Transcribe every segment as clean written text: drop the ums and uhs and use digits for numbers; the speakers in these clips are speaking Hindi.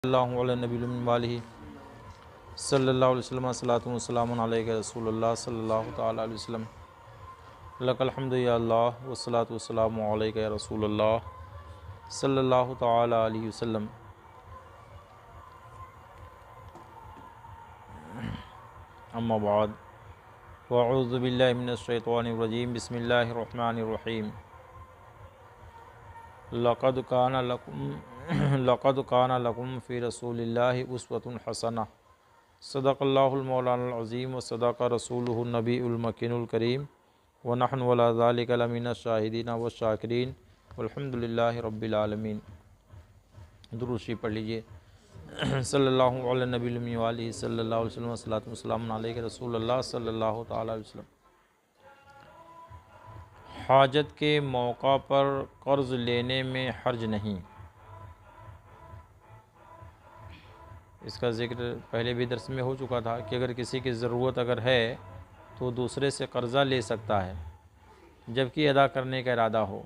सल्लल्लाहु अलैहि वसल्लम सल्लल्लाहु अलैहि रसूलुल्लाह सल्लल्लाहु तआला अलैहि वसल्लम लकल हम्दु या अल्लाह वस्सलातु वस्सलामु अलैका या रसूलुल्लाह सल्लल्लाहु तआला अलैहि वसल्लम। अम्मा बाद वअऊज़ु बिल्लाहि मिनश शैतानिर रजीम बिस्मिल्लाहिर रहमानिर रहीम। लक़द काना लकुम फ़ी रसूलिल्लाहि उस्वतुन हसना सदक़ल्लाहुल मौलानाल अज़ीम व सदक़ रसूलुहुन नबीउल मकीनुल करीम व नहनु अला ज़ालिका लमिनश शाहिदीन व शाकिरीन वल्हम्दुलिल्लाहि रब्बिल आलमीन। दुरूद शरीफ पढ़ लीजिए। सल्लल्लाहु अला नबील उम्मी व आलिहि सल्लल्लाहु अलैहि वसल्लम सल्लल्लाहु वस्सलाम अलैहि रसूलुल्लाह सल्लल्लाहु तआला अलैहि वसल्लम। हाजत के मौका पर कर्ज़ लेने में हर्ज नहीं। इसका ज़िक्र पहले भी दर्स में हो चुका था कि अगर किसी की ज़रूरत अगर है तो दूसरे से कर्ज़ा ले सकता है जबकि अदा करने का इरादा हो,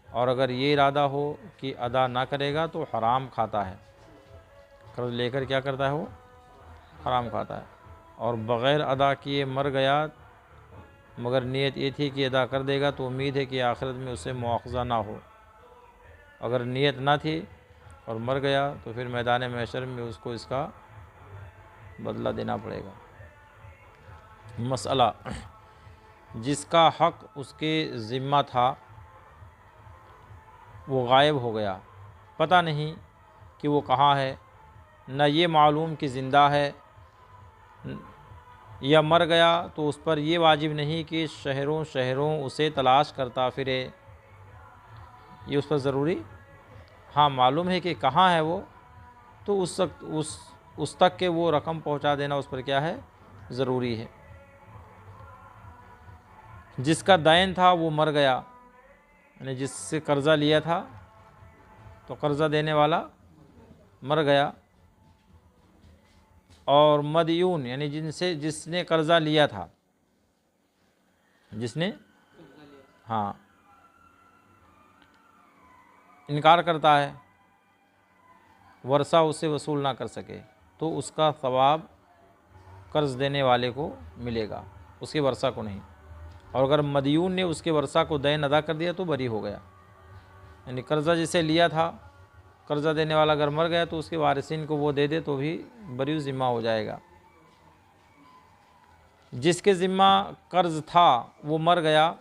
और अगर ये इरादा हो कि अदा ना करेगा तो हराम खाता है। कर्ज़ लेकर क्या करता है, वो हराम खाता है। और बग़ैर अदा किए मर गया मगर नीयत ये थी कि अदा कर देगा तो उम्मीद है कि आखिरत में उसे मुआख़ज़ा ना हो। अगर नीयत ना थी और मर गया तो फिर मैदान महशर में उसको इसका बदला देना पड़ेगा। मसला, जिसका हक़ उसके ज़िम्मा था वो गायब हो गया, पता नहीं कि वो कहाँ है, न ये मालूम कि ज़िंदा है या मर गया, तो उस पर यह वाजिब नहीं कि शहरों शहरों उसे तलाश करता फिरे। ये उस पर ज़रूरी, हाँ मालूम है कि कहाँ है वो, तो उस तक के वो रकम पहुँचा देना उस पर क्या है, ज़रूरी है। जिसका दैन था वो मर गया, यानी जिससे कर्ज़ा लिया था तो कर्ज़ा देने वाला मर गया, और मदयून यानी जिसने कर्ज़ा लिया था, जिसने हाँ इनकार करता है, वर्षा उससे वसूल ना कर सके, तो उसका सवाब कर्ज़ देने वाले को मिलेगा, उसके वर्षा को नहीं। और अगर मदयून ने उसके वर्षा को दैन अदा कर दिया तो बरी हो गया। यानी कर्ज़ा जिसे लिया था, कर्ज़ा देने वाला अगर मर गया तो उसके वारिसिन को वो दे दे तो भी बरी ज़िम्मा हो जाएगा। जिसके ज़िम्मा कर्ज़ था वो मर गया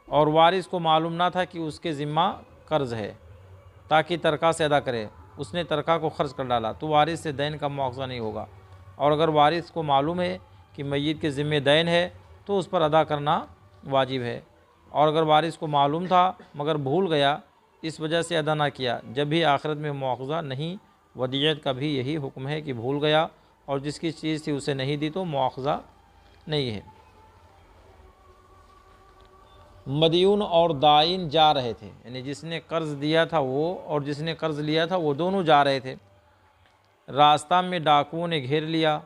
और वारिस को मालूम ना था कि उसके ज़िम्मा कर्ज़ है ताकि तरका से अदा करे, उसने तरका को खर्च कर डाला तो वारिस से दैन का मुआवज़ा नहीं होगा। और अगर वारिस को मालूम है कि मय्यत के ज़िम्मे दैन है तो उस पर अदा करना वाजिब है। और अगर वारिस को मालूम था मगर भूल गया, इस वजह से अदा ना किया, जब भी आखिरत में मुआवज़ा नहीं। वदीयत का भी यही हुक्म है कि भूल गया और जिसकी चीज़ थी उसे नहीं दी तो मुआवज़ा नहीं है। मदयून और दाइन जा रहे थे, यानी जिसने कर्ज़ दिया था वो और जिसने कर्ज़ लिया था वो दोनों जा रहे थे। रास्ता में डाकुओं ने घेर लिया।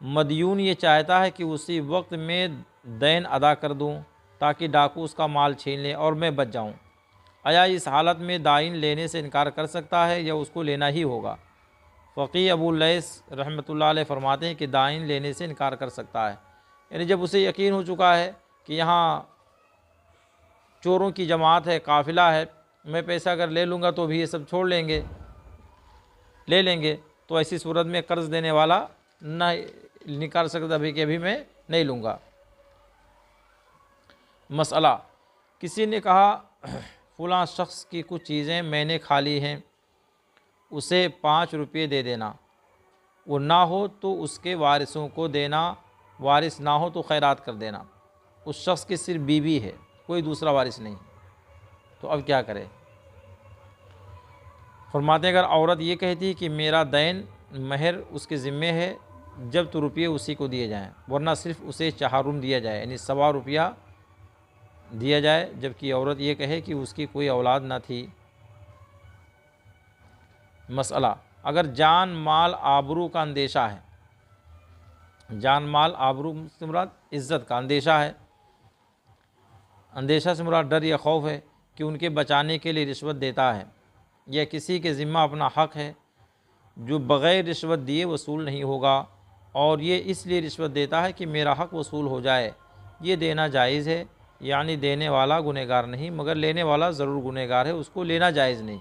मदयून ये चाहता है कि उसी वक्त में दैन अदा कर दूं ताकि डाकू उसका माल छीन लें और मैं बच जाऊं। आया इस हालत में दाइन लेने से इनकार कर सकता है या उसको लेना ही होगा? फ़क़ी अबू लैस रहमतुल्लाह अलैह फरमाते हैं कि दाइन लेने से इनकार कर सकता है, यानी जब उसे यकीन हो चुका है कि यहाँ चोरों की जमात है, काफ़िला है, मैं पैसा अगर ले लूँगा तो भी ये सब छोड़ लेंगे, ले लेंगे, तो ऐसी सूरत में कर्ज़ देने वाला न निकाल सकता अभी कि अभी मैं नहीं लूँगा। मसला, किसी ने कहा फ़लाँ शख्स की कुछ चीज़ें मैंने खा ली हैं, उसे 5 रुपये दे देना, वो ना हो तो उसके वारिसों को देना, वारिस ना हो तो खैरात कर देना। उस शख्स की सिर्फ बीवी है, कोई दूसरा वारिस नहीं, तो अब क्या करे? फरमाते हैं अगर औरत ये कहती है कि मेरा दैन महर उसके ज़िम्मे है, जब तो रुपये उसी को दिए जाएं, वरना सिर्फ उसे चहारुम दिया जाए, यानी 1.25 रुपया दिया जाए, जबकि औरत ये कहे कि उसकी कोई औलाद ना थी। मसला, अगर जान माल आबरू का अंदेशा है, जान माल आबरू से मुराद इज़्ज़त का अंदेशा है, अंदेशा से मुराद डर या खौफ है कि उनके बचाने के लिए रिश्वत देता है, या किसी के ज़िम्मा अपना हक़ है जो बग़ैर रिश्वत दिए वसूल नहीं होगा, और ये इसलिए रिश्वत देता है कि मेरा हक़ वसूल हो जाए, ये देना जायज़ है। यानी देने वाला गुनहगार नहीं, मगर लेने वाला ज़रूर गुनहगार है, उसको लेना जायज़ नहीं।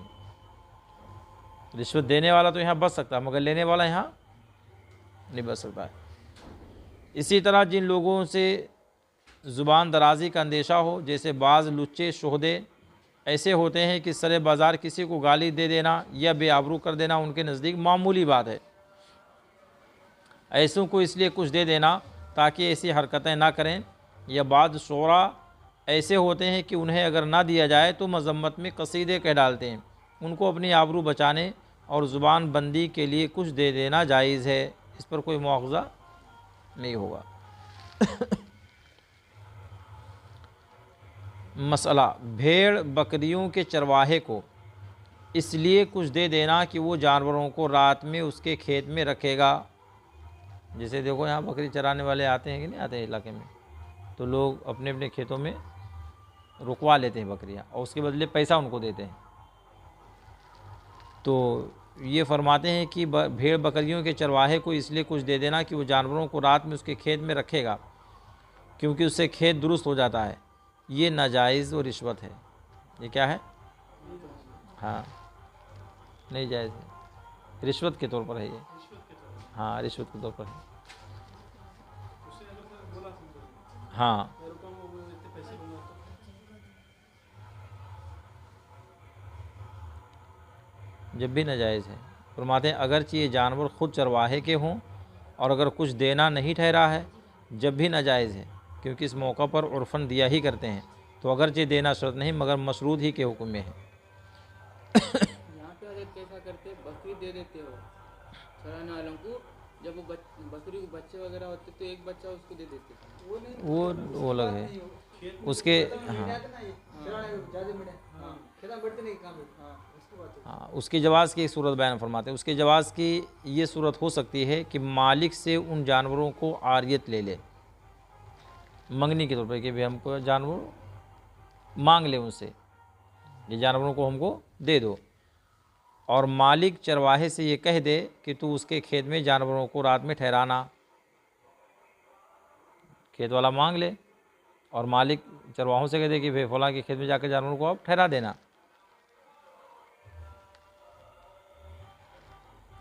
रिश्वत देने वाला तो यहाँ बच सकता है, मगर लेने वाला यहाँ नहीं बच सकता है। इसी तरह जिन लोगों से ज़ुबान दराज़ी का अंदेशा हो, जैसे बाज़ लुच्चे शोहदे ऐसे होते हैं कि सरे बाज़ार किसी को गाली दे देना या बेआबरू कर देना उनके नज़दीक मामूली बात है। ऐसों को इसलिए कुछ दे देना ताकि ऐसी हरकतें ना करें। या बाद शोरा ऐसे होते हैं कि उन्हें अगर ना दिया जाए तो मज़म्मत में कसीदे कह डालते हैं। उनको अपनी आबरू बचाने और ज़ुबान बंदी के लिए कुछ दे देना जायज़ है, इस पर कोई मुआवजा नहीं होगा। मसला, भेड़ बकरियों के चरवाहे को इसलिए कुछ दे देना कि वो जानवरों को रात में उसके खेत में रखेगा। जैसे देखो यहाँ बकरी चराने वाले आते हैं कि नहीं आते हैं इलाके में, तो लोग अपने अपने खेतों में रुकवा लेते हैं बकरियाँ और उसके बदले पैसा उनको देते हैं। तो ये फरमाते हैं कि भेड़ बकरियों के चरवाहे को इसलिए कुछ दे देना कि वो जानवरों को रात में उसके खेत में रखेगा, क्योंकि उससे खेत दुरुस्त हो जाता है। ये नाजायज़ और रिश्वत है। ये क्या है? हाँ, नहीं जायज़ है, रिश्वत के तौर पर है ये। हाँ, रिश्वत के तौर पर है। हाँ, जब भी नाजायज़ है। फरमाते हैं अगरचे ये जानवर ख़ुद चरवाहे के हों और अगर कुछ देना नहीं ठहरा है, जब भी नाजायज़ है, क्योंकि इस मौका पर उर्फ़न दिया ही करते हैं। तो अगरचे देना शर्त नहीं मगर मशरूत ही के हुक्म में है। यहाँ पे अगर कैसा करते बकरी दे देते हो चराने वालों को, जब वो बकरी को बच्चे वगैरह होते तो एक बच्चा उसको दे देते, वो अलग है उसके। हाँ, उसकी जवाज़ की एक सूरत बयान फरमाते हैं। उसकी जवाज़ की ये सूरत हो सकती है कि मालिक से उन जानवरों को आरियत ले ले, मंगनी के तौर पर, कि भाई हमको जानवर मांग ले उनसे, ये जानवरों को हमको दे दो, और मालिक चरवाहे से ये कह दे कि तू उसके खेत में जानवरों को रात में ठहराना। खेत वाला मांग ले और मालिक चरवाहों से कह दे कि भाई फलां के खेत में जाकर जानवरों को आप ठहरा देना।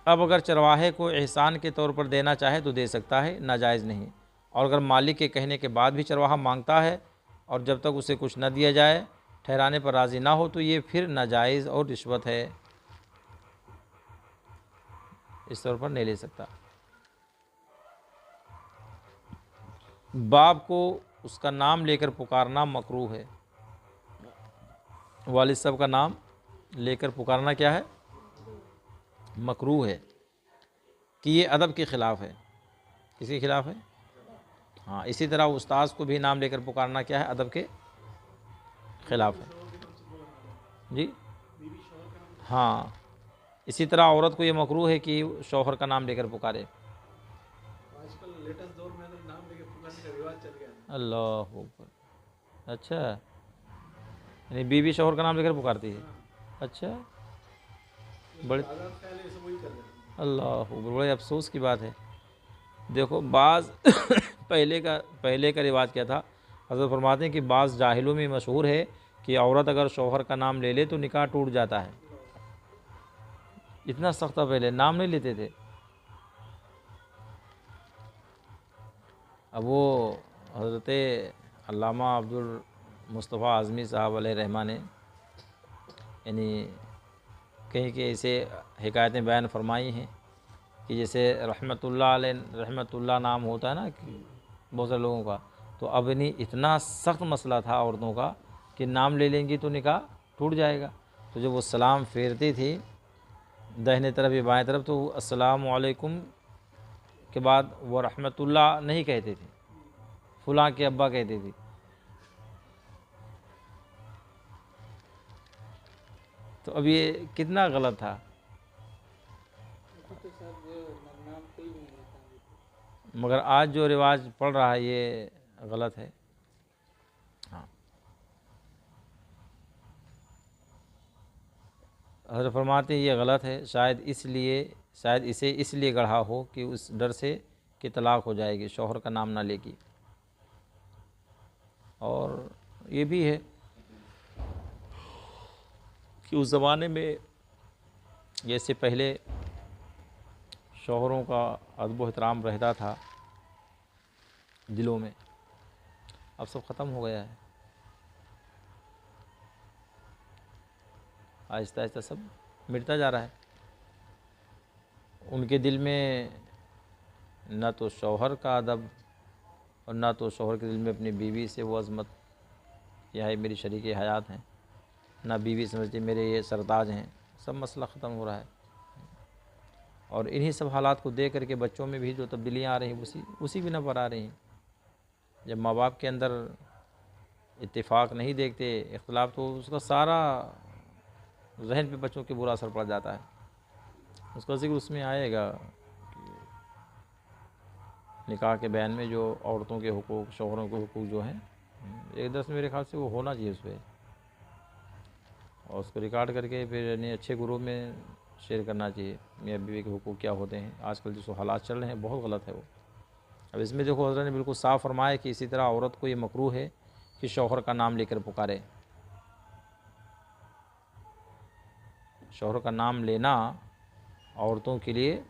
अब अगर चरवाहे को एहसान के तौर पर देना चाहे तो दे सकता है, नाजायज़ नहीं। और अगर मालिक के कहने के बाद भी चरवाहा मांगता है और जब तक उसे कुछ न दिया जाए, ठहराने पर राज़ी ना हो, तो ये फिर नाजायज़ और रिश्वत है, इस तौर पर नहीं ले सकता। बाप को उसका नाम लेकर पुकारना मकरूह है। वालिद साहब का नाम लेकर पुकारना क्या है? मकरूह है, कि ये अदब के ख़िलाफ़ है। किसके ख़िलाफ़ है? हाँ, इसी तरह उस्ताद को भी नाम लेकर पुकारना क्या है? अदब के ख़िलाफ़ है जी। हाँ, इसी तरह औरत को ये मकरूह है कि शौहर का नाम लेकर पुकारे। आजकल लेटेस्ट दौर में तो नाम लेकर पुकारने का रिवाज चल गया है। अल्लाह अकबर। अच्छा, यानी बीवी शौहर का नाम लेकर पुकारती है? अच्छा, बड़े अल्लाह अकबर, बड़े अफसोस की बात है। देखो बाज़ पहले का रिवाज क्या था? हज़रत फरमाते हैं कि बाज़ जाहिलों में मशहूर है कि औरत अगर शौहर का नाम ले ले तो निकाह टूट जाता है। इतना सख्त था, पहले नाम नहीं लेते थे। अब वो हज़रत अल्लामा अब्दुल मुस्तफ़ा आज़मी साहब अलैहिर्रहमान ने यानी कहीं के ऐसे हिकायतें बयान फरमाई हैं कि जैसे रहमतुल्लाह नाम होता है ना बहुत सारे लोगों का, तो अब नहीं, इतना सख्त मसला था औरतों का कि नाम ले लेंगी तो निकाह टूट जाएगा। तो जब वो सलाम फेरती थी दाहिने तरफ या बाएं तरफ, तो अस्सलामु अलैकुम के बाद वो रहमतुल्लाह नहीं कहते थे, फुलां के अब्बा कहती थी। तो अब ये कितना गलत था। मगर आज जो रिवाज पड़ रहा है ये गलत है। हाँ, हज़रत फरमाते हैं ये गलत है, शायद इसे इसलिए गढ़ा हो कि उस डर से कि तलाक हो जाएगी, शौहर का नाम ना लेगी। और ये भी है कि उस ज़माने में जैसे पहले शौहरों का अदब एहतराम रहता था दिलों में, अब सब ख़त्म हो गया है। आहिस्ता आहिस्ता सब मिटता जा रहा है। उनके दिल में ना तो शौहर का अदब और ना तो शौहर के दिल में अपनी बीवी से वो अज़मत, यह है मेरी शरीक हयात हैं, ना बीवी समझती मेरे ये सरताज हैं। सब मसला ख़त्म हो रहा है। और इन्हीं सब हालात को देख करके बच्चों में भी जो तब्दीलियाँ आ रही हैं उसी बिना पर आ रही हैं। जब माँ बाप के अंदर इत्तेफाक नहीं देखते, इख्तलाफ, तो उसका सारा जहन पे बच्चों के बुरा असर पड़ जाता है। उसका जिक्र उसमें आएगा कि निकाह के बयान में जो औरतों के हुकूक, शौहरों के हुकूक जो हैं, एक दस मेरे ख्याल से वो होना चाहिए उस पर, और उसको रिकॉर्ड करके फिर यानी अच्छे ग्रुप में शेयर करना चाहिए। मियाँ बीवी के हुकूक क्या होते हैं। आजकल जो हालात चल रहे हैं बहुत गलत है वो। अब इसमें देखो हज़रत ने बिल्कुल साफ़ फरमाया कि इसी तरह औरत को ये मकरूह है कि शौहर का नाम लेकर पुकारे। शौहर का नाम लेना औरतों के लिए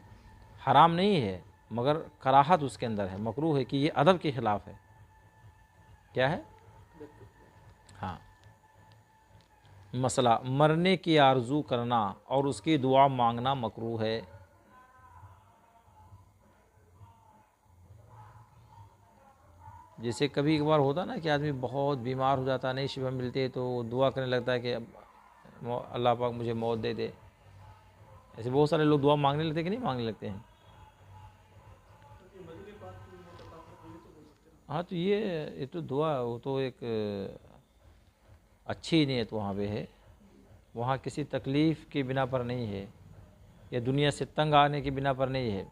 हराम नहीं है, मगर कराहत उसके अंदर है, मकरूह है कि ये अदब के ख़िलाफ़ है। क्या है? हाँ, मसला मरने की आरजू करना और उसकी दुआ मांगना मकरूह है। जैसे कभी कभार होता ना कि आदमी बहुत बीमार हो जाता, नहीं शिफा मिलती है, तो दुआ करने लगता है कि अल्लाह पाक मुझे मौत दे दे। ऐसे बहुत सारे लोग दुआ मांगने लगते कि नहीं मांगने लगते हैं। हाँ, तो ये तो दुआ, वो तो एक अच्छी नीयत वहाँ पे है, वहाँ किसी तकलीफ़ की बिना पर नहीं है या दुनिया से तंग आने की बिना पर नहीं है।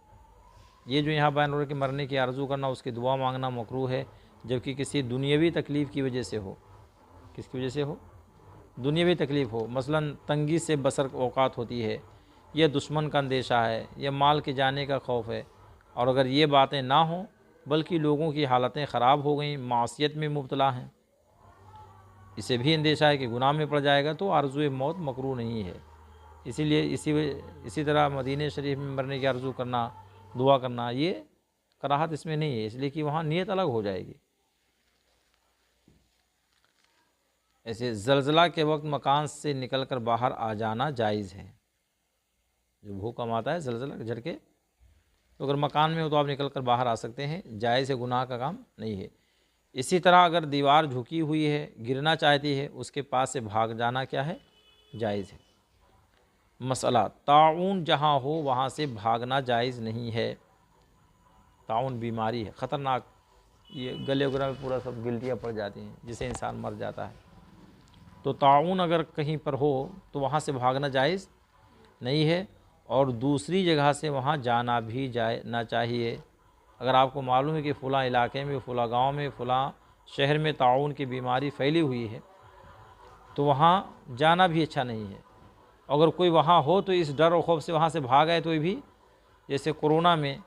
ये जो यहाँ बयान हो रहा है कि मरने की आरज़ू करना, उसकी दुआ मांगना मकरूह है, जबकि किसी दुनियावी तकलीफ़ की वजह से हो। किसकी वजह से हो? दुनियावी तकलीफ़ हो, मसलन तंगी से बसर औकात होती है, या दुश्मन का अंदेशा है, या माल के जाने का खौफ है। और अगर ये बातें ना हों बल्कि लोगों की हालतें ख़राब हो गई, मासियत में मुब्तला हैं, इसे भी अंदेशा है कि गुनाह में पड़ जाएगा, तो आरज़ू मौत मकरूह नहीं है। इसीलिए इसी तरह मदीने शरीफ में मरने की आरज़ू करना, दुआ करना, ये कराहत इसमें नहीं है, इसलिए कि वहाँ नीयत अलग हो जाएगी। ऐसे ज़लज़ला के वक्त मकान से निकलकर बाहर आ जाना जायज़ है। जो भूकंप आता है, ज़लज़ला के झटके, तो अगर मकान में हो तो आप निकल कर बाहर आ सकते हैं, जायज़ है, गुनाह का काम नहीं है। इसी तरह अगर दीवार झुकी हुई है, गिरना चाहती है, उसके पास से भाग जाना क्या है? जायज़ है। मसला ताउन जहाँ हो वहाँ से भागना जायज़ नहीं है। ताउन बीमारी है, ख़तरनाक, ये गले वगैरह में पूरा सब गिल्टियाँ पड़ जाती हैं, जिससे इंसान मर जाता है। तो ताउन अगर कहीं पर हो तो वहाँ से भागना जायज़ नहीं है, और दूसरी जगह से वहाँ जाना भी ना चाहिए। अगर आपको मालूम है कि फ़लाँ इलाके में, फ़लाँ गांव में, फ़लाँ शहर में ताउन की बीमारी फैली हुई है, तो वहाँ जाना भी अच्छा नहीं है। अगर कोई वहाँ हो तो इस डर और खौफ से वहाँ से भाग आए तो भी, जैसे कोरोना में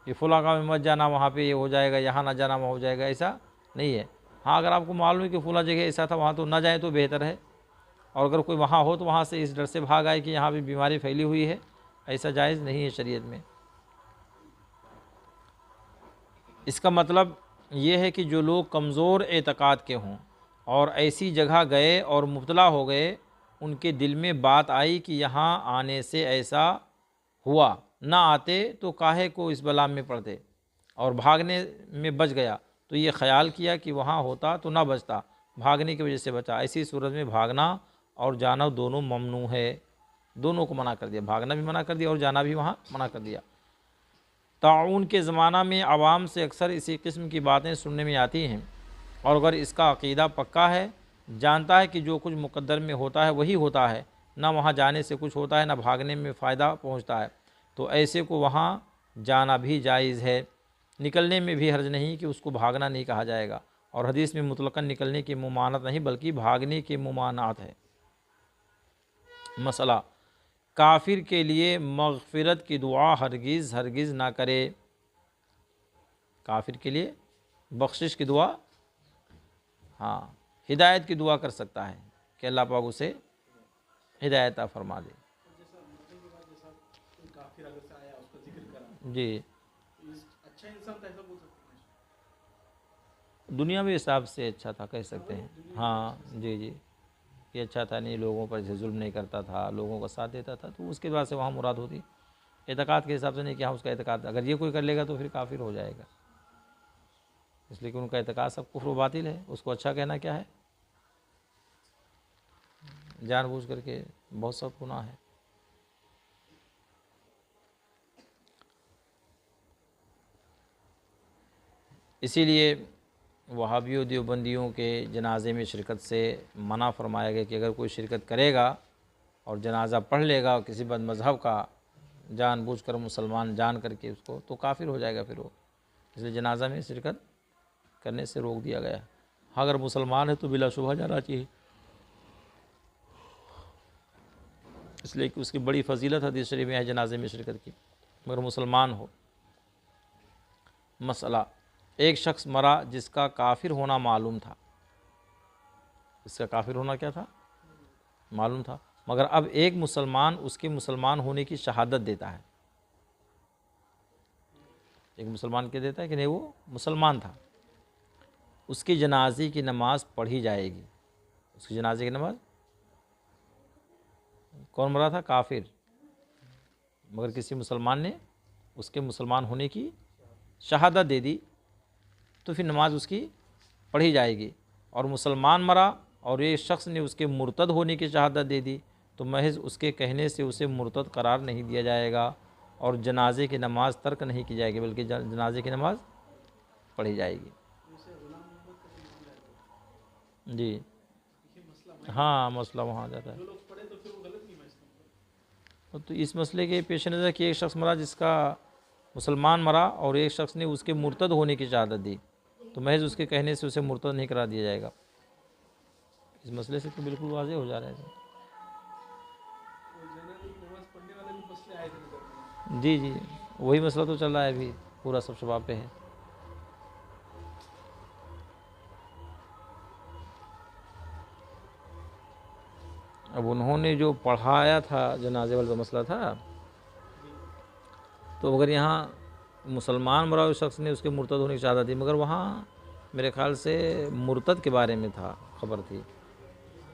कि फ़लाँ गाँव में मत जाना, वहाँ पे ये हो जाएगा, यहाँ ना जाना, वहाँ हो जाएगा, ऐसा नहीं है। हाँ, अगर आपको मालूम है कि फ़लाँ जगह ऐसा था, वहाँ तो ना जाए तो बेहतर है। और अगर कोई वहाँ हो तो वहाँ से इस डर से भाग आए कि यहाँ भी बीमारी फैली हुई है, ऐसा जायज़ नहीं है शरीयत में। इसका मतलब ये है कि जो लोग कमज़ोर एतक़ाद के हों और ऐसी जगह गए और मुब्तला हो गए, उनके दिल में बात आई कि यहाँ आने से ऐसा हुआ, ना आते तो काहे को इस बला में पड़ते, और भागने में बच गया, तो ये ख्याल किया कि वहाँ होता तो ना बचता, भागने की वजह से बचा। ऐसी सूरत में भागना और जाना दोनों ममनू है, दोनों को मना कर दिया, भागना भी मना कर दिया और जाना भी वहाँ मना कर दिया। ताउन के ज़माना में आवाम से अक्सर इसी किस्म की बातें सुनने में आती हैं, और अगर इसका अक़ीदा पक्का है, जानता है कि जो कुछ मुक़द्दर में होता है वही होता है, ना वहाँ जाने से कुछ होता है, ना भागने में फ़ायदा पहुँचता है, तो ऐसे को वहाँ जाना भी जायज़ है। निकलने में भी हर्ज नहीं कि उसको भागना नहीं कहा जाएगा, और हदीस में मुतलक़न निकलने की मुमानत नहीं बल्कि भागने की मुमानात है। मसला, काफिर के लिए मग़फ़िरत की दुआ हरगिज़ हरगिज़ ना करे। काफिर के लिए बख्शिश की दुआ, हाँ, हिदायत की दुआ कर सकता है कि अल्लाह पाक उसे हिदायत फरमा दे। जैसा मरने के बाद जैसा कोई काफिर अगर से आया उसका जिक्र करा, जी, तो अच्छा इंसान था ऐसा बोल सकते हैं। दुनिया में हिसाब से अच्छा था कह सकते हैं। हाँ जी जी, ये अच्छा था, नहीं लोगों पर ऐसे जुल्म नहीं करता था, लोगों का साथ देता था, तो उसके बाद से वहाँ मुराद होती। एतकाद के हिसाब से नहीं कि हाँ उसका एतकाद अगर ये कोई कर लेगा तो फिर काफिर हो जाएगा, इसलिए कि उनका एतकाद सब कुफ्र व बातिल है, उसको अच्छा कहना क्या है, जानबूझ करके बहुत सब गुनाह है। इसीलिए वहाबियों देवबंदियों के जनाजे में शिरकत से मना फरमाया गया कि अगर कोई शिरकत करेगा और जनाजा पढ़ लेगा और किसी बद मज़हब का जानबूझकर मुसलमान जान करके उसको, तो काफिर हो जाएगा फिर वो। इसलिए जनाजा में शिरकत करने से रोक दिया गया। हाँ, अगर मुसलमान है तो बिलाशुबह जाना चाहिए, इसलिए कि उसकी बड़ी फजीलत हदीस शरीफ में है जनाजे में शिरकत की, मगर मुसलमान हो। मसला, एक शख्स मरा जिसका काफिर होना मालूम था, इसका काफिर होना क्या था, मालूम था, मगर अब एक मुसलमान उसके मुसलमान होने की शहादत देता है। एक मुसलमान क्या देता है कि नहीं वो मुसलमान था, उसकी जनाजे की नमाज पढ़ी जाएगी। उसकी जनाजे की नमाज, कौन मरा था, काफिर, मगर किसी मुसलमान ने उसके मुसलमान होने की शहादत दे दी, तो फिर नमाज उसकी पढ़ी जाएगी। और मुसलमान मरा और एक शख्स ने उसके मुर्तद होने की शहादत दे दी, तो महज उसके कहने से उसे मुर्तद करार नहीं दिया जाएगा और जनाजे की नमाज तर्क नहीं की जाएगी, बल्कि जनाजे की नमाज पढ़ी जाएगी। जी हाँ, मसला वहाँ आ जाता है। जो लोग पढ़े तो फिर वो गलत नहीं है इसका। तो इस मसले के पेश नज़र कि एक शख्स मरा जिसका मुसलमान मरा और एक शख्स ने उसके मुर्तद होने की शहादत दी, तो महज उसके कहने से उसे मुर्तद नहीं करा दिया जाएगा। इस मसले से तो बिल्कुल वाज़ेह हो जा रहा है। वो जनाजे की नमाज पढ़ने वाले भी मसले आए थे नजर में। जी जी, वही मसला तो चल रहा है अभी, पूरा सब शबाब पे है। अब उन्होंने जो पढ़ाया था जनाजे वाला मसला था, तो अगर यहाँ मुसलमान मरा उस शख्स ने उसके मुर्तद होने की शहादत दी, मगर वहाँ मेरे ख्याल से मुर्तद के बारे में था, खबर थी,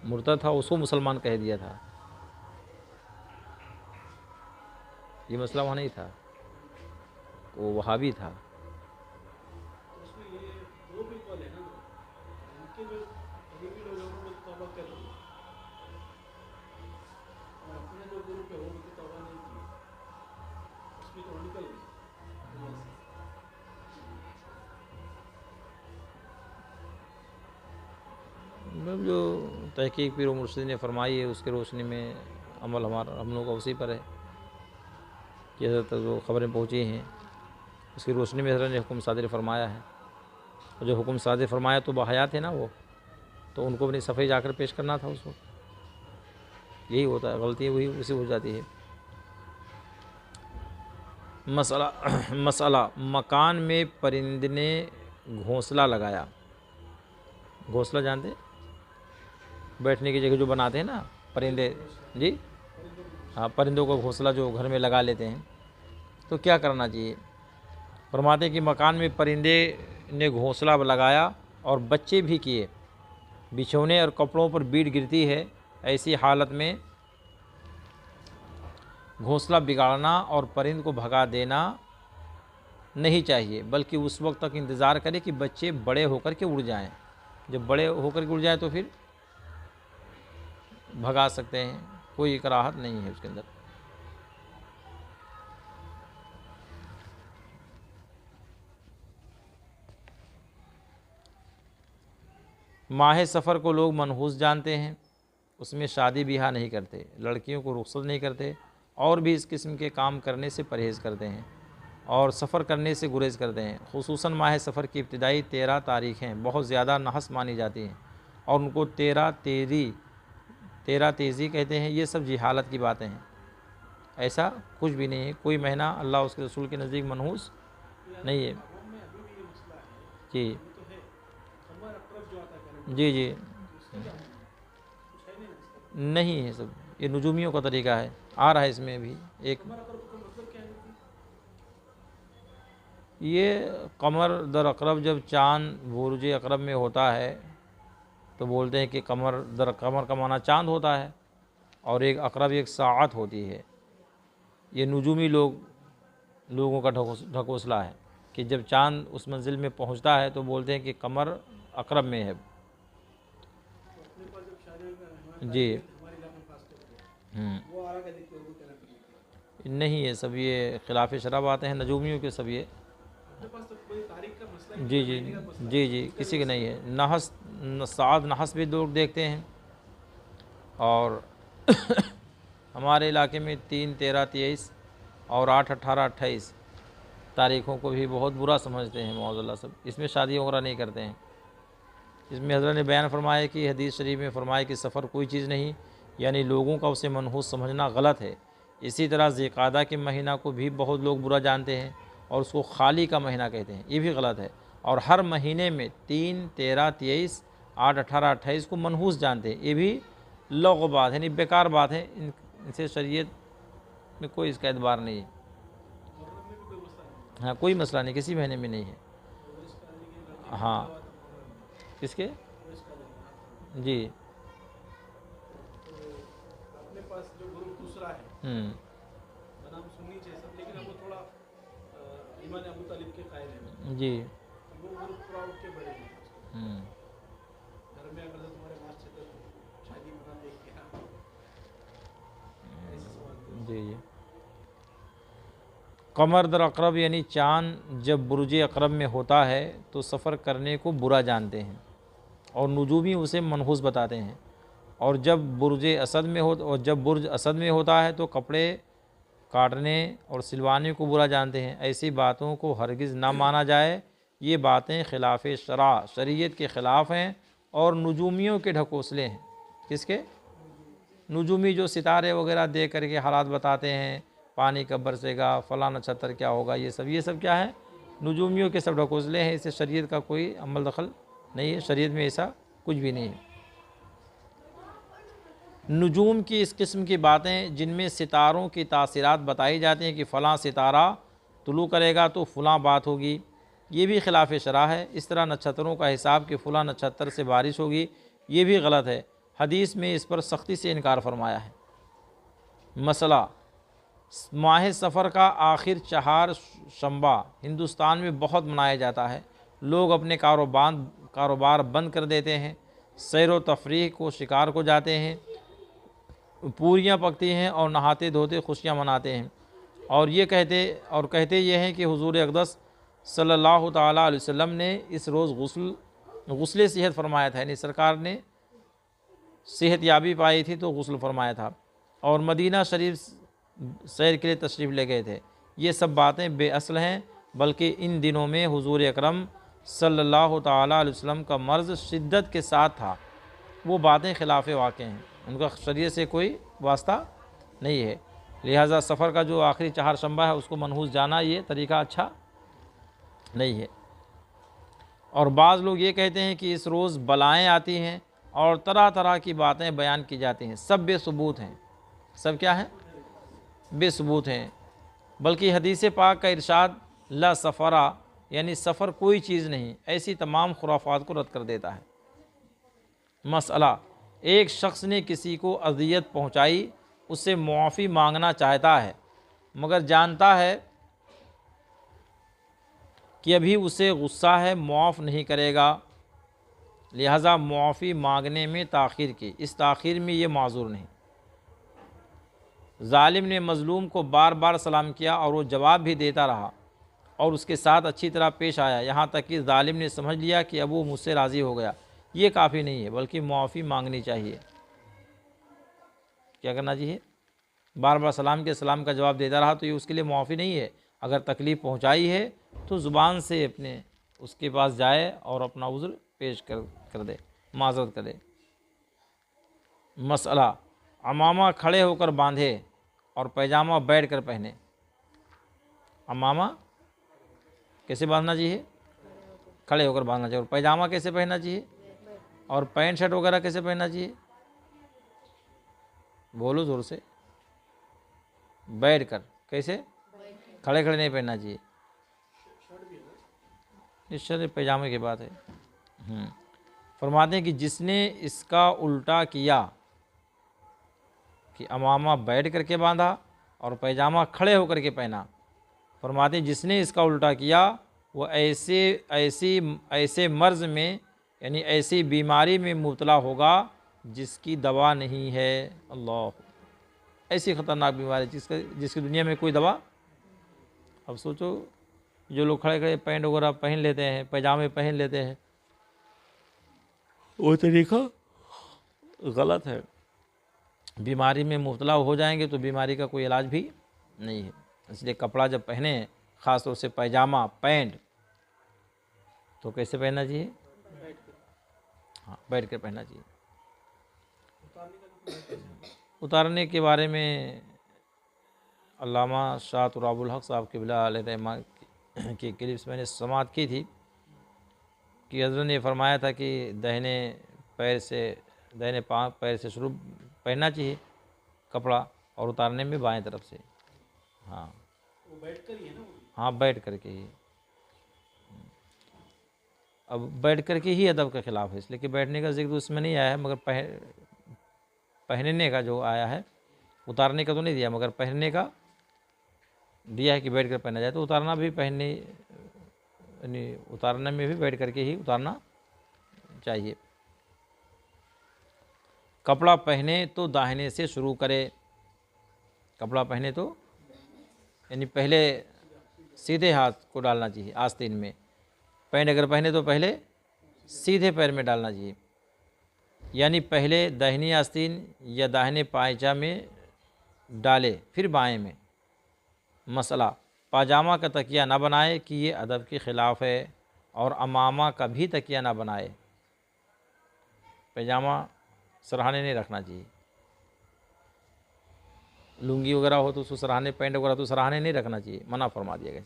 मुर्तद था उसको मुसलमान कह दिया था, ये मसला वहाँ नहीं था, वो वहाबी था। तो उसमें ये दो भी कॉल है ना, उनके जो करीबी लोग हैं वो तौबा कर रहे हैं और अपने जो ग्रुप है वो भी तौबा नहीं की, उसमें तो निकल गए। मतलब जो तहकीक पीर मुर्शिद ने फरमाई है उसकी रोशनी में अमल हमारा हम लोग का उसी पर है। जैसे तक जो खबरें पहुँची हैं उसकी रोशनी में हज़रत ने हुक्म सादिर फरमाया है, और जो हुक्म सादिर फरमाया तो बहयात है ना वो, तो उनको अपनी सफ़ाई जाकर पेश करना था उसको, यही होता है, गलती वही उसी हो जाती है। मसला, मकान में परिंदे ने घोंसला लगाया। घोंसला जानते, बैठने की जगह जो बनाते हैं ना परिंदे, जी हाँ, परिंदों का घोंसला जो घर में लगा लेते हैं, तो क्या करना चाहिए। फरमाते हैं कि मकान में परिंदे ने घोंसला लगाया और बच्चे भी किए, बिछौने और कपड़ों पर बीट गिरती है, ऐसी हालत में घोंसला बिगाड़ना और परिंद को भगा देना नहीं चाहिए, बल्कि उस वक्त तक इंतज़ार करें कि बच्चे बड़े होकर के उड़ जाएं। जब बड़े होकर के उड़ जाएं तो फिर भगा सकते हैं, कोई कराहत नहीं है उसके अंदर। माह सफ़र को लोग मनहूस जानते हैं, उसमें शादी ब्याह नहीं करते, लड़कियों को रुख्सत नहीं करते, और भी इस किस्म के काम करने से परहेज़ करते हैं और सफ़र करने से गुरेज़ करते हैं। खुसूसन माह सफ़र की इब्तिदाई 13 तारीखें बहुत ज़्यादा नहस मानी जाती हैं और उनको 13 तेज़ी कहते हैं, ये सब जिहालत की बातें हैं। ऐसा कुछ भी नहीं है, कोई महीना अल्लाह उसके रसूल के नज़दीक मनहूस नहीं है। आवाम में अभी भी ये मसला है, जी ये तो है कमर अकरब जो आता है कैलेंडर, जी जी, इसका क्या मामला है? कुछ है नहीं ना इसका। नहीं है सब, ये नुजूमियों का तरीका है, आ रहा है इसमें भी एक। कमर अकरब का मतलब क्या है? ये कमर दर अकरब जब चाँद बुर्ज अकरब में होता है तो बोलते हैं कि कमर दर कमर का माना चाँद होता है, और एक अकरब एक साअत होती है। ये नुजूमी लोगों का ढकोसला है कि जब चाँद उस मंजिल में पहुंचता है तो बोलते हैं कि कमर अकरब में है। अपने पास जब शादी में जी हमारे इलाके में खास तौर पे वो आ रहा है देखते हो कैलेंडर में। नहीं, ये सब ये खिलाफ शरअ बातें हैं नजूमियों के सब ये। अपने पास तो कोई तारीख का मसला ही जी नहीं, जी महीने का मसला जी है। जी, किसी के नहीं है। नहस साद नहस भी लोग देखते हैं, और हमारे इलाके में 3, 13, 23 और 8, 18, 28 तारीख़ों को भी बहुत बुरा समझते हैं मौज़ल्ला सब। इसमें शादी वगैरह नहीं करते हैं। इसमें हज़रत ने बयान फरमाया कि हदीस शरीफ में फरमाया कि सफ़र कोई चीज़ नहीं, यानी लोगों का उसे मनहूस समझना गलत है। इसी तरह ज़िलक़ादा के महीना को भी बहुत लोग बुरा जानते हैं और उसको खाली का महीना कहते हैं, ये भी गलत है। और हर महीने में 3, 13, 23, 8, 18, 28 को मनहूस जानते हैं, ये भी लग़्व बात है, यानी बेकार बात है। इनसे शरीयत में कोई इसका एतबार नहीं है। हाँ, कोई मसला नहीं, किसी महीने में नहीं है। हाँ, किसके? जी अपने पास जो ग्रुप दूसरा है बनाम सुन्नी है सब, लेकिन अब वो थोड़ा ईमान अबू तालिब के कायल है, जी वो ग्रुप थोड़ा उठ के बढ़े हैं। घर में अगर तुम्हारे मार्च से शादी बना देख के ना ऐसे सवाल। जी जी। कमर दर अकरब यानी चाँद जब बुर्ज अकरब में होता है तो सफ़र करने को बुरा जानते हैं और नुजूमी उसे मनहूस बताते हैं। और जब बुर्ज असद में होता है तो कपड़े काटने और सिलवाने को बुरा जानते हैं। ऐसी बातों को हरगिज़ ना माना जाए, ये बातें खिलाफ शरा शरीयत के ख़िलाफ़ हैं और नुजूमियों के ढकोसले हैं। किसके? नुजूमी जो सितारे वगैरह दे करके हालात बताते हैं, पानी कब बरसेगा, फलां नक्षत्र क्या होगा, ये सब क्या है? नुजूमियों के सब ढकोसले हैं। इससे शरीयत का कोई अमल दखल नहीं है, शरीयत में ऐसा कुछ भी नहीं है। नुजूम की इस किस्म की बातें जिनमें सितारों की तासीरात बताई जाती हैं कि फ़लाँ सितारा तुलू करेगा तो फ़लाँ बात होगी, ये भी खिलाफ शरा है। इस तरह नक्षत्रों का हिसाब कि फ़लाँ नक्षत्र से बारिश होगी, ये भी गलत है। हदीस में इस पर सख्ती से इनकार फरमाया है। मसला माह सफ़र का आखिर 4 शंबा हिंदुस्तान में बहुत मनाया जाता है। लोग अपने कारोबार बंद कर देते हैं, सैर व तफरीह को शिकार को जाते हैं, पूरियाँ पकती हैं और नहाते धोते खुशियाँ मनाते हैं। और कहते ये हैं कि हुजूर अक़दस सल्लल्लाहु ताला अलैहि वसल्लम ने इस रोज़ गुस्ल सेहत फरमाया था, यानी सरकार ने सेहत याबी पाई थी तो गुस्ल फरमाया था, और मदीना शरीफ सैर के लिए तशरीफ़ ले गए थे। ये सब बातें बेअसल हैं, बल्कि इन दिनों में हुजूर अकरम सल्लल्लाहु ताला अलैहि वसल्लम का मर्ज़ शिद्दत के साथ था। वो बातें खिलाफ वाक़े हैं, उनका शरीयत से कोई वास्ता नहीं है। लिहाजा सफ़र का जो आखिरी 4 शंबा है उसको मनहूस जाना, ये तरीका अच्छा नहीं है। और बाज़ लोग ये कहते हैं कि इस रोज़ बलाएँ आती हैं और तरह तरह की बातें बयान की जाती हैं। सब बेसबूत हैं। सब क्या हैं? बेसबूत हैं। बल्कि हदीस पाक का इरशाद ला सफ़रा यानी सफ़र कोई चीज़ नहीं, ऐसी तमाम खुराफात को रद्द कर देता है। मसला, एक शख्स ने किसी को अज़ियत पहुंचाई, उससे मुआफ़ी मांगना चाहता है मगर जानता है कि अभी उसे गुस्सा है, मुआफ़ नहीं करेगा, लिहाजा मुआफ़ी मांगने में ताख़ीर की। इस ताख़ीर में ये माज़ूर नहीं। ज़ालिम ने मज़लूम को बार बार सलाम किया और वो जवाब भी देता रहा और उसके साथ अच्छी तरह पेश आया, यहाँ तक कि ज़ालिम ने समझ लिया कि अब वो मुझसे राज़ी हो गया। ये काफ़ी नहीं है, बल्कि मुआफ़ी मांगनी चाहिए। क्या करना चाहिए? बार बार सलाम का जवाब देता रहा तो ये उसके लिए मुआफ़ी नहीं है। अगर तकलीफ़ पहुँचाई है तो ज़ुबान से अपने उसके पास जाए और अपना उज़्र पेश कर दे, माज़रत करे। मसला, अमामा खड़े होकर बांधे और पैजामा बैठ कर पहने। अमामा कैसे बांधना चाहिए? खड़े होकर बांधना चाहिए। और पैजामा कैसे पहनना चाहिए? और पैंट शर्ट वगैरह कैसे पहनना चाहिए? बोलो जोर से। बैठ कर। कैसे? खड़े खड़े नहीं पहनना चाहिए। निश्चय पैजामे की बात है। फरमाते हैं कि जिसने इसका उल्टा किया कि अमामा बैठ करके बांधा और पैजामा खड़े होकर के पहना, फरमाते हैं जिसने इसका उल्टा किया वो ऐसे मर्ज में यानी ऐसी बीमारी में मुब्तला होगा जिसकी दवा नहीं है। अल्लाह, ऐसी ख़तरनाक बीमारी जिसकी दुनिया में कोई दवा। अब सोचो, जो लोग खड़े खड़े पैंट वगैरह पहन लेते हैं, पैजामे पहन लेते हैं, वो तरीका गलत है। बीमारी में मुब्तला हो जाएंगे तो बीमारी का कोई इलाज भी नहीं है। इसलिए कपड़ा जब पहने, ख़ास तौर से पैजामा पैंट, तो कैसे पहनना चाहिए? हाँ, बैठ कर पहनना चाहिए। उतारने के बारे में अल्लामा शाह तुराबुल हक साहब क़िबला अलैहि रहमा की क्लिप्स मैंने समाअत की थी कि हज़रत ने फरमाया था कि दाहिने पैर से शुरू पहनना चाहिए कपड़ा और उतारने में बाएं तरफ से। हाँ, वो बैठ कर ही है ना? हाँ, बैठ करके ही। अब बैठ करके ही अदब के ख़िलाफ़ है, इसलिए कि बैठने का जिक्र उसमें नहीं आया है, मगर पहनने का जो आया है, उतारने का तो नहीं दिया, मगर पहनने का दिया है कि बैठ कर पहना जाए। तो उतारना भी उतारने में भी बैठ करके ही उतारना चाहिए। कपड़ा पहने तो दाहिने से शुरू करे। कपड़ा पहने तो यानी पहले सीधे हाथ को डालना चाहिए आस्तीन में। पैंट अगर पहने तो पहले सीधे पैर में डालना चाहिए, यानी पहले दाहिनी आस्तीन या दाहिने पायजा में डाले फिर बाएं में। मसला, पाजामा का तकिया ना बनाए कि ये अदब के ख़िलाफ़ है, और अमामा का भी तकिया ना बनाए। पैजामा सराहने नहीं रखना चाहिए। लुंगी वगैरह हो तो उसको सराहने, पैंट वगैरह तो सराहने नहीं रखना चाहिए, मना फरमा दिया गया।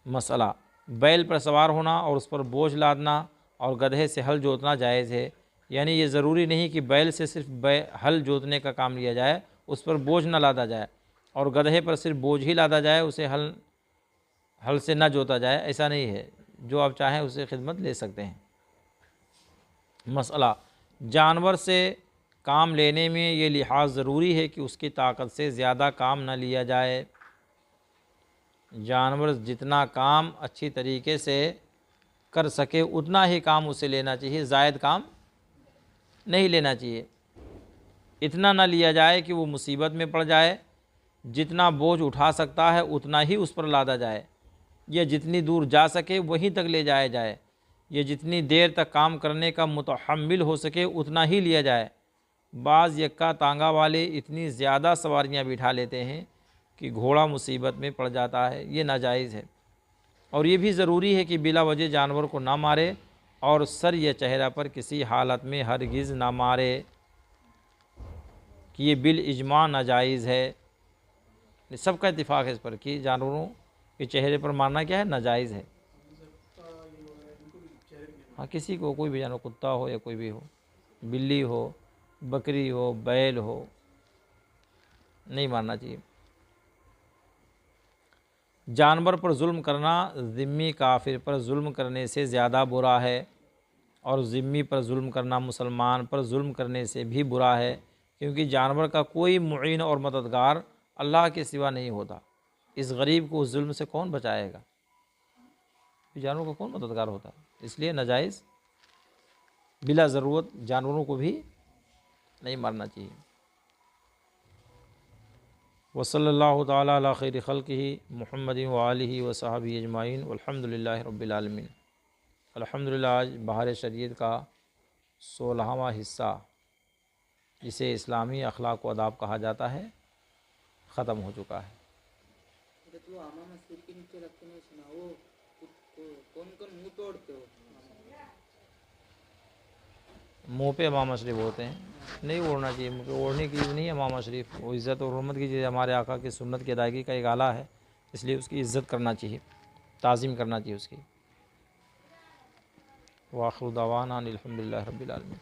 मसला, बैल पर सवार होना और उस पर बोझ लादना और गधे से हल जोतना जायज़ है। यानी ये ज़रूरी नहीं कि बैल से सिर्फ हल जोतने का काम लिया जाए, उस पर बोझ न लादा जाए, और गधे पर सिर्फ बोझ ही लादा जाए, उसे हल से न जोता जाए, ऐसा नहीं है। जो आप चाहें उसे खिदमत ले सकते हैं। मसला, जानवर से काम लेने में ये लिहाज ज़रूरी है कि उसकी ताकत से ज़्यादा काम न लिया जाए। जानवर जितना काम अच्छी तरीके से कर सके उतना ही काम उसे लेना चाहिए, ज़ायद काम नहीं लेना चाहिए। इतना न लिया जाए कि वो मुसीबत में पड़ जाए। जितना बोझ उठा सकता है उतना ही उस पर लादा जाए, या जितनी दूर जा सके वहीं तक ले जाया जाए, या जितनी देर तक काम करने का मुतहम्मिल हो सके उतना ही लिया जाए। बाज़ यक्का तांगा वाले इतनी ज़्यादा सवारियाँ बिठा लेते हैं कि घोड़ा मुसीबत में पड़ जाता है, ये नाजायज़ है। और ये भी ज़रूरी है कि बिला वजह जानवर को ना मारे और सर या चेहरा पर किसी हालत में हरगिज़ ना मारे, कि ये बिल इजमा नाजायज़ है। सबका इत्तिफाक़ है इस पर कि जानवरों के चेहरे पर मारना क्या है, नाजायज़ है। हाँ, किसी को, कोई भी जानवर, कुत्ता हो या कोई भी हो, बिल्ली हो, बकरी हो, बैल हो, नहीं मारना चाहिए। जानवर पर जुल्म करना ज़िम्मी काफिर पर जुल्म करने से ज़्यादा बुरा है, और ज़िम्मी पर जुल्म करना मुसलमान पर जुल्म करने से भी बुरा है, क्योंकि जानवर का कोई मुईन और मददगार अल्लाह के सिवा नहीं होता। इस गरीब को उस जुल्म से कौन बचाएगा? जानवर का कौन मददगार होता है? इसलिए नाजायज़ बिला ज़रूरत जानवरों को भी नहीं मारना चाहिए। वसल्लल्लाहु ताला अला खैरि खल्क़िही मुहम्मदिन व आलिही व सहाबिही अजमाइन वल्हम्दुलिल्लाहि रब्बिल आलमीन। अल्हम्दुलिल्लाह, आज बहार शरीयत का 16वां हिस्सा, जिसे इस्लामी अखलाक व आदाब कहा जाता है, ख़त्म हो चुका है। तो आमा सिर के नीचे रखते नहीं सुना, वो कौन कौन मुंह तोड़ते हो? मुंह पे इमाम शरीफ होते हैं, नहीं ओढ़ना चाहिए। मुझे ओढ़ने की चीज़ नहीं है इमाम शरीफ, वो इज़्ज़त और हुर्मत की चीज़ है, हमारे आका की सुन्नत की अदायगी का एक आला है, इसलिए उसकी इज़्ज़त करना चाहिए, ताज़ीम करना चाहिए उसकी। वाखिर दावाना अनिल हम्दुलिल्लाहि रब्बिल आलमीन।